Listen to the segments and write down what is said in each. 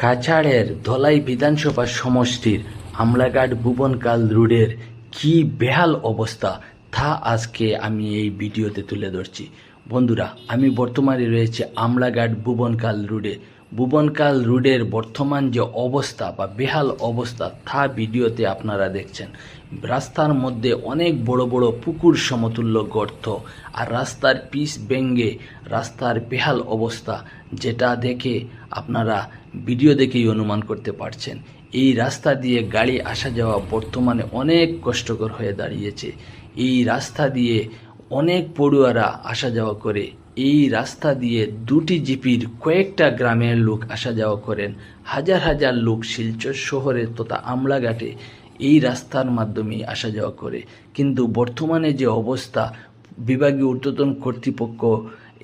কাছাড়ের ধলাই বিধানসভা সমষ্টির আমলাঘাট ভুবনকাল রোডের কি বেহাল অবস্থা তা আজকে আমি এই ভিডিওতে তুলে ধরছি। বন্ধুরা, আমি বর্তমানে রয়েছে আমলাঘাট ভুবনকাল রোডে। ভুবনকাল রোডের বর্তমান যে অবস্থা বা বেহাল অবস্থা তা ভিডিওতে আপনারা দেখছেন। রাস্তার মধ্যে অনেক বড় বড় পুকুর সমতুল্য গর্ত, আর রাস্তার পিচ ভেঙে রাস্তার বেহাল অবস্থা, যেটা দেখে আপনারা ভিডিও দেখেই অনুমান করতে পারছেন। এই রাস্তা দিয়ে গাড়ি আসা যাওয়া বর্তমানে অনেক কষ্টকর হয়ে দাঁড়িয়েছে। এই রাস্তা দিয়ে অনেক পড়ুয়ারা আসা যাওয়া করে। এই রাস্তা দিয়ে দুটি জিপির কয়েকটা গ্রামের লোক আসা যাওয়া করেন। হাজার হাজার লোক শিলচর শহরে তথা আমলাঘাটে এই রাস্তার মাধ্যমে আসা যাওয়া করে। কিন্তু বর্তমানে যে অবস্থা, বিভাগীয় ঊর্ধ্বতন কর্তৃপক্ষ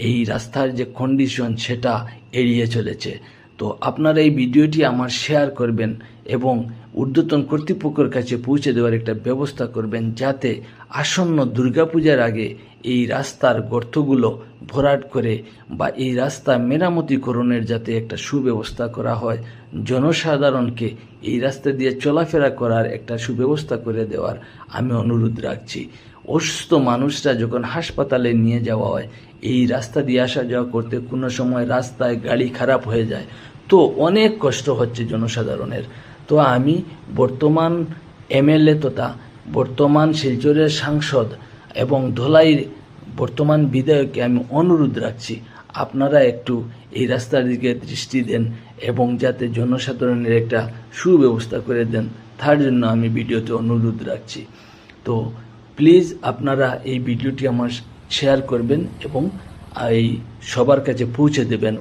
এই রাস্তার যে কন্ডিশন সেটা এড়িয়ে চলেছে। তো আপনারা এই ভিডিওটি আমার শেয়ার করবেন এবং ঊর্ধ্বতন কর্তৃপক্ষের কাছে পৌঁছে দেওয়ার একটা ব্যবস্থা করবেন, যাতে আসন্ন দুর্গাপূজার আগে এই রাস্তার গর্তগুলো ভরাট করে বা এই রাস্তা মেরামতিকরণের যাতে একটা সুব্যবস্থা করা হয়। জনসাধারণকে এই রাস্তা দিয়ে চলাফেরা করার একটা সুব্যবস্থা করে দেওয়ার আমি অনুরোধ রাখছি। অসুস্থ মানুষরা যখন হাসপাতালে নিয়ে যাওয়া হয়, এই রাস্তা দিয়ে আসা যাওয়া করতে কোনো সময় রাস্তায় গাড়ি খারাপ হয়ে যায়, তো অনেক কষ্ট হচ্ছে জনসাধারণের। তো আমি বর্তমান এমএলএ তথা বর্তমান শিলচরের সাংসদ এবং ধলাইয়ের বর্তমান বিধায়ককে আমি অনুরোধ রাখছি, আপনারা একটু এই রাস্তার দিকে দৃষ্টি দেন এবং যাতে জনসাধারণের একটা সুব্যবস্থা করে দেন, তার জন্য আমি ভিডিওতে অনুরোধ রাখছি। তো প্লিজ আপনারা এই ভিডিওটি আমার শেয়ার করবেন এবং এই সবার কাছে পৌঁছে দেবেন।